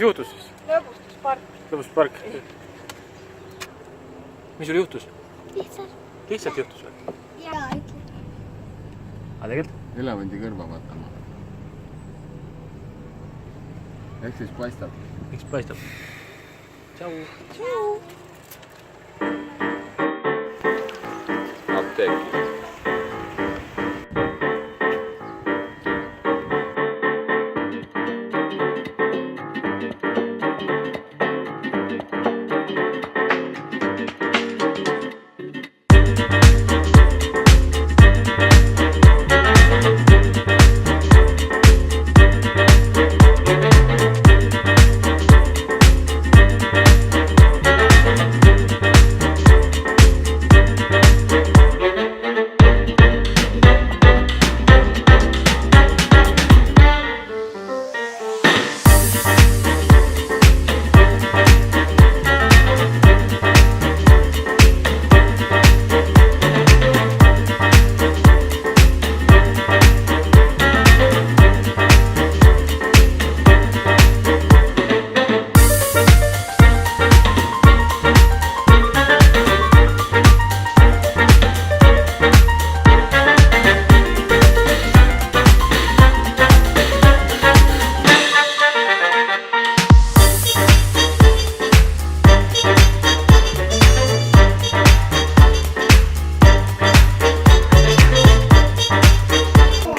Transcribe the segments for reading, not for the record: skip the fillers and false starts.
juhtus siis? Lõbustuspark. Mis sul juhtus? Lihtsalt juhtus või? Jaa, ütle. Aga tegelikult? Elevandi kõrva vaatama. Ehk siis paistab. Miks paistab? Tšau. Apteeki.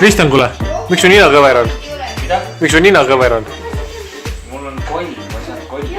Kristjan, kuule, miks su nina kõver on? Mida? Miks su nina kõver on? Mul on koll, ma ei saa kolli.